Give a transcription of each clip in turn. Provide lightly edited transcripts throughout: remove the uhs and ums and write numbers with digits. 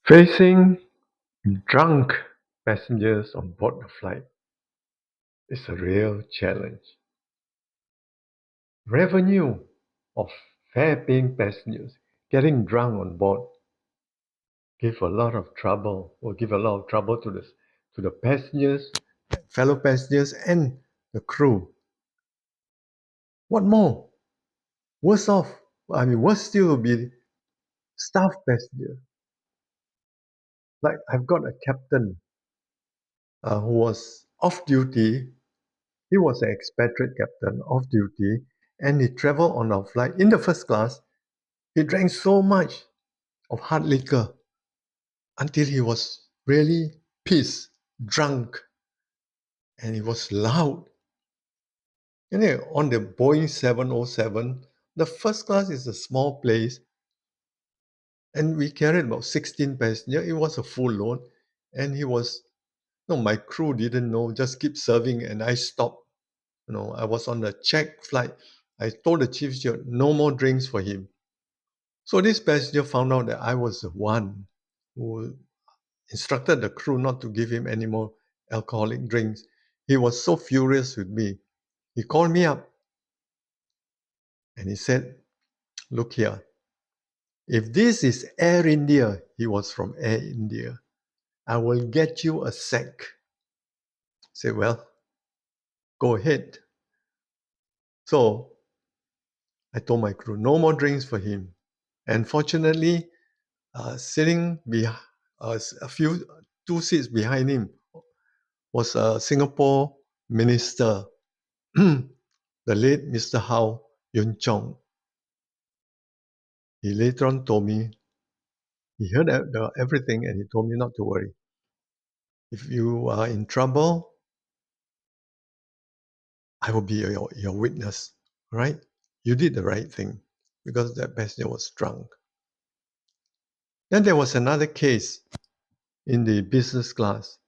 Facing drunk passengers on board the flight is a real challenge. Revenue of fare-paying passengers getting drunk on board will give a lot of trouble to the passengers, fellow passengers, and the crew. What more? Worse off, worse still will be staff passenger. Like I've got a captain who was off duty. He was an expatriate captain off duty, and he traveled on our flight in the first class. He drank so much of hard liquor until he was really pissed, drunk, and it was loud. And then on the Boeing 707, the first class is a small place, and we carried about 16 passengers. It was a full load, and my crew didn't know, just keep serving, and I stopped. I was on the check flight. I told the chief steward, no more drinks for him. So this passenger found out that I was the one who instructed the crew not to give him any more alcoholic drinks. He was so furious with me. He called me up and he said, look here, if this is Air India, he was from Air India, I will get you a sack. I said, well, go ahead. So I told my crew, no more drinks for him. And fortunately, sitting two seats behind him was a Singapore minister, the late Mr. Hao Yun Chong. He later on told me, he heard everything and he told me not to worry. If you are in trouble, I will be your witness, right? You did the right thing because that passenger was drunk. Then there was another case in the business class.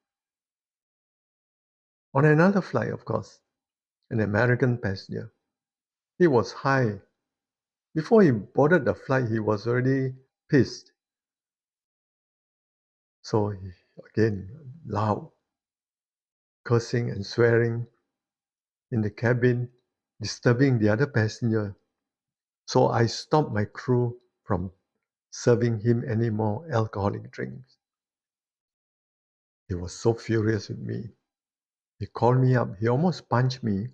On another flight, of course, an American passenger. He was high. Before he boarded the flight, he was already pissed. So again, loud, cursing and swearing in the cabin, disturbing the other passenger. So I stopped my crew from serving him any more alcoholic drinks. He was so furious with me. He called me up. He almost punched me.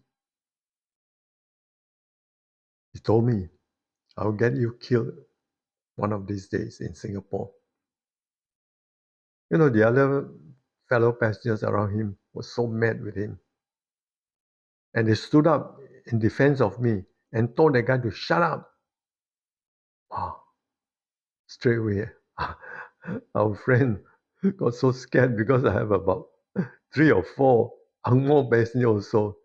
He told me, I'll get you killed one of these days in Singapore. The other fellow passengers around him were so mad with him. And they stood up in defense of me and told the guy to shut up. Wow. Straight away, our friend got so scared because I have about 3 or 4 Ang Mo passenger also,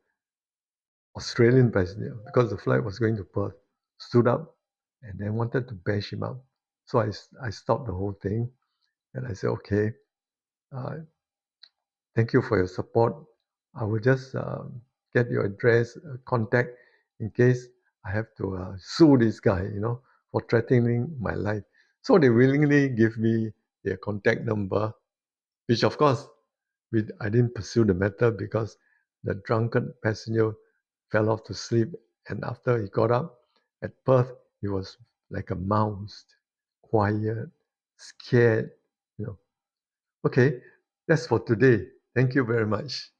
Australian passenger, because the flight was going to Perth, stood up and then wanted to bash him up. So I stopped the whole thing and I said, okay, uh, thank you for your support. I will just get your address, contact, in case I have to sue this guy, for threatening my life. So they willingly give me their contact number, which of course I didn't pursue the matter because the drunken passenger fell off to sleep, and after he got up at Perth, he was like a mouse, quiet, scared. Okay, that's for today. Thank you very much.